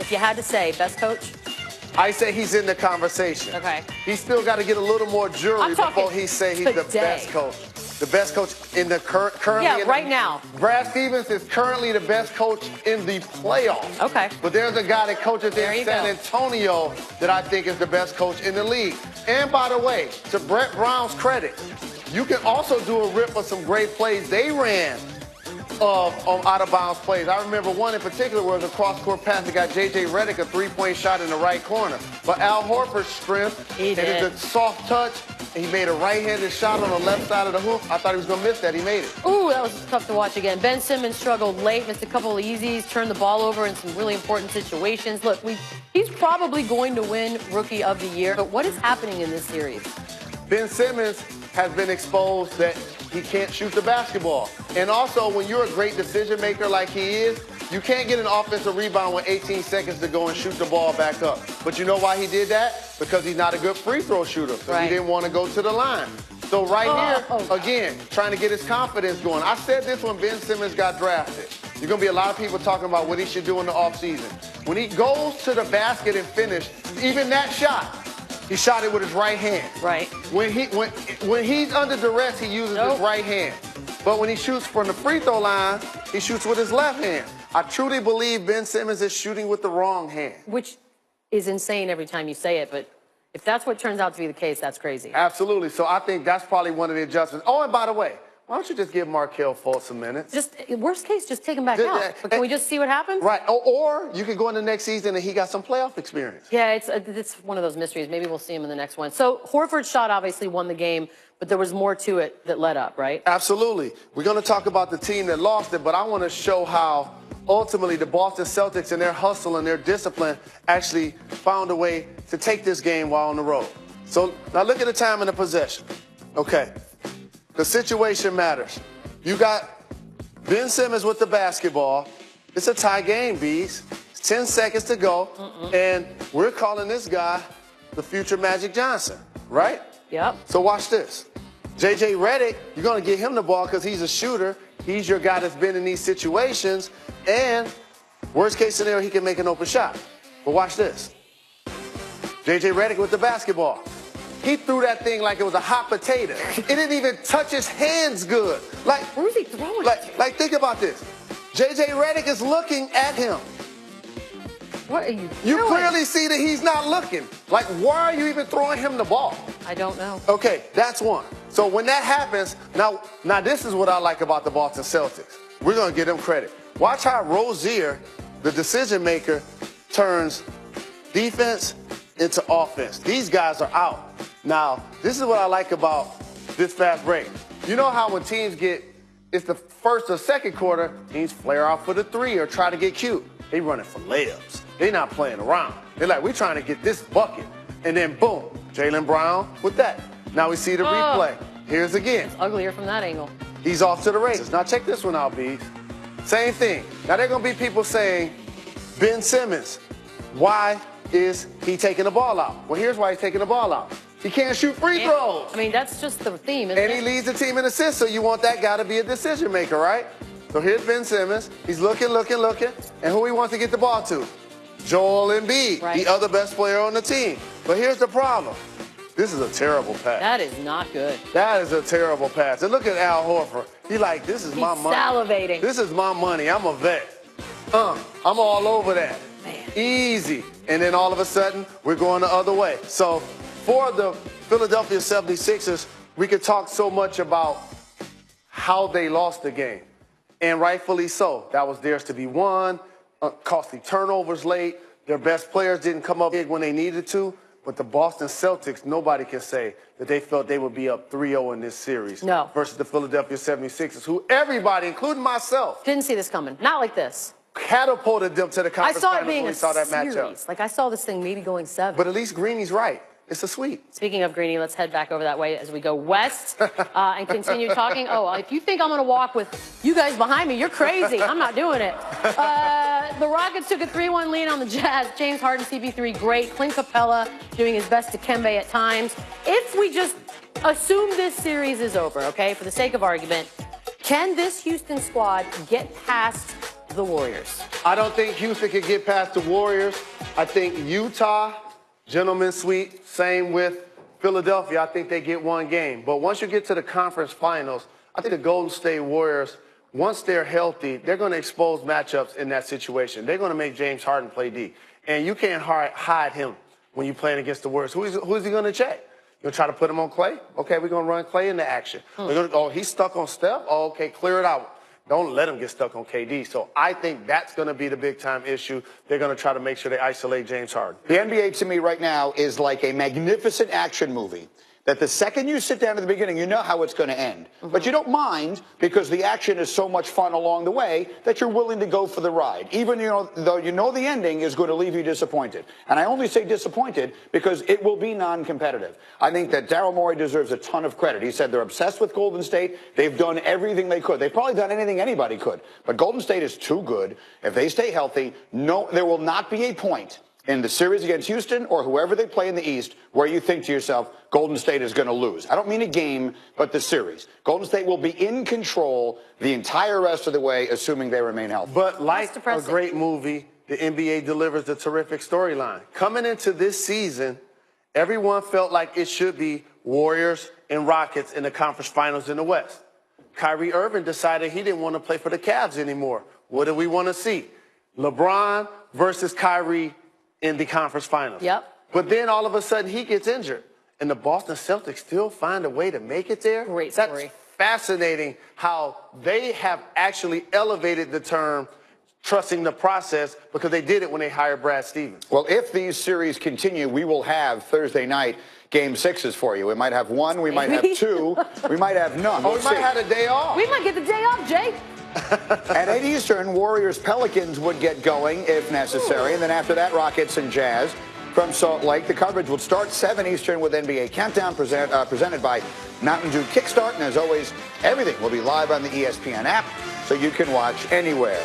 If you had to say, best coach? I say he's in the conversation. Okay. He's still got to get a little more jury before he say he's the best coach. The best coach in the currently. Yeah, right now. Brad Stevens is currently the best coach in the playoffs. Okay. But there's a guy that coaches in San Antonio that I think is the best coach in the league. And by the way, to Brett Brown's credit, you can also do a rip of some great plays they ran of out-of-bounds plays. I remember one in particular where the cross-court pass that got J.J. Redick a three-point shot in the right corner. But Al Horford's strength, and it's a soft touch, and he made a right-handed shot on the left side of the hoop. I thought he was going to miss that. He made it. Ooh, that was tough to watch again. Ben Simmons struggled late, missed a couple of easies, turned the ball over in some really important situations. Look, he's probably going to win Rookie of the Year, but what is happening in this series? Ben Simmons has been exposed that he can't shoot the basketball. And also, when you're a great decision maker like he is, you can't get an offensive rebound with 18 seconds to go and shoot the ball back up. But you know why he did that? Because he's not a good free throw shooter. Right. He didn't want to go to the line. So here, again, trying to get his confidence going. I said this when Ben Simmons got drafted. There's going to be a lot of people talking about what he should do in the offseason. When he goes to the basket and finish, even that shot, he shot it with his right hand. Right. When he's under duress, he uses his right hand. But when he shoots from the free throw line, he shoots with his left hand. I truly believe Ben Simmons is shooting with the wrong hand. Which is insane every time you say it, but if that's what turns out to be the case, that's crazy. Absolutely. So I think that's probably one of the adjustments. Oh, and by the way, why don't you just give Markelle Fultz some minutes? Just, worst case, just take him back out. But can we just see what happens? Right. Or you could go in the next season and he got some playoff experience. Yeah, it's one of those mysteries. Maybe we'll see him in the next one. So Horford's shot obviously won the game, but there was more to it that led up, right? Absolutely. We're going to talk about the team that lost it, but I want to show how ultimately the Boston Celtics and their hustle and their discipline actually found a way to take this game while on the road. So now look at the time and the possession. Okay. The situation matters. You got Ben Simmons with the basketball. It's a tie game, Bees. It's 10 seconds to go, and we're calling this guy the future Magic Johnson, right? Yep. So watch this. J.J. Redick, you're going to get him the ball because he's a shooter. He's your guy that's been in these situations, and worst case scenario, he can make an open shot. But watch this. J.J. Redick with the basketball. He threw that thing like it was a hot potato. It didn't even touch his hands good. Like, where was he throwing it? Like, think about this. J.J. Redick is looking at him. What are you doing? You clearly see that he's not looking. Like, why are you even throwing him the ball? I don't know. Okay, that's one. So when that happens, now this is what I like about the Boston Celtics. We're going to give them credit. Watch how Rozier, the decision maker, turns defense into offense. These guys are out. Now, this is what I like about this fast break. You know how when teams it's the first or second quarter, teams flare out for the three or try to get cute. They running for layups. They're not playing around. They're like, we're trying to get this bucket. And then boom, Jaylen Brown with that. Now we see the replay. Here's again. It's uglier from that angle. He's off to the races. Now check this one out, B. Same thing. Now there are going to be people saying, Ben Simmons, why is he taking the ball out? Well, here's why he's taking the ball out. He can't shoot free throws. I mean, that's just the theme, isn't it? And he leads the team in assists, so you want that guy to be a decision maker, right? So here's Ben Simmons. He's looking. And who he wants to get the ball to? Joel Embiid, the other best player on the team. But here's the problem. This is a terrible pass. That is not good. That is a terrible pass. And look at Al Horford. He's like, this is my money. Salivating. This is my money. I'm a vet. I'm all over that. Man. Easy. And then all of a sudden, we're going the other way. So for the Philadelphia 76ers, we could talk so much about how they lost the game. And rightfully so. That was theirs to be won. Costly turnovers late. Their best players didn't come up big when they needed to. But the Boston Celtics, nobody can say that they felt they would be up 3-0 in this series. No. Versus the Philadelphia 76ers, who everybody, including myself, didn't see this coming. Not like this. Catapulted them to the conference finals when we saw that series. matchup. Like, I saw this thing maybe going 7. But at least Greeny's right. It's a sweep. Speaking of Greeny, let's head back over that way as we go west and continue talking. Oh, if you think I'm going to walk with you guys behind me, you're crazy. I'm not doing it. The Rockets took a 3-1 lead on the Jazz. James Harden, CP3, great. Clint Capella doing his best to Kembe at times. If we just assume this series is over, okay, for the sake of argument, can this Houston squad get past the Warriors. I don't think Houston can get past the Warriors. I think Utah, gentlemen's sweep, same with Philadelphia. I think they get one game. But once you get to the conference finals, I think the Golden State Warriors, once they're healthy, they're going to expose matchups in that situation. They're going to make James Harden play D. And you can't hide him when you're playing against the Warriors. Who is he going to check? You're going to try to put him on Clay? Okay, we're going to run Clay into action. Oh, he's stuck on Steph? Oh, okay, clear it out. Don't let him get stuck on KD. So I think that's going to be the big-time issue. They're going to try to make sure they isolate James Harden. The NBA, to me, right now, is like a magnificent action movie that the second you sit down at the beginning, you know how it's going to end. But you don't mind because the action is so much fun along the way that you're willing to go for the ride, even though you know the ending is going to leave you disappointed. And I only say disappointed because it will be non-competitive. I think that Daryl Morey deserves a ton of credit. He said they're obsessed with Golden State. They've done everything they could. They've probably done anything anybody could. But Golden State is too good. If they stay healthy, there will not be a point in the series against Houston or whoever they play in the East where you think to yourself, Golden State is going to lose. I don't mean a game, but the series. Golden State will be in control the entire rest of the way, assuming they remain healthy. But like a great movie, the NBA delivers a terrific storyline. Coming into this season, everyone felt like it should be Warriors and Rockets in the conference finals in the West. Kyrie Irving decided he didn't want to play for the Cavs anymore. What do we want to see? LeBron versus Kyrie in the conference finals. Yep. But then all of a sudden he gets injured. And the Boston Celtics still find a way to make it there? Great story. That's fascinating how they have actually elevated the term trusting the process because they did it when they hired Brad Stevens. Well, if these series continue, we will have Thursday night game 6s for you. We might have one, we might have two, we might have none. We might have a day off. We might get the day off, Jay. At 8 Eastern, Warriors-Pelicans would get going if necessary. And then after that, Rockets and Jazz from Salt Lake. The coverage will start 7 Eastern with NBA Countdown presented by Mountain Dew Kickstart. And as always, everything will be live on the ESPN app, so you can watch anywhere.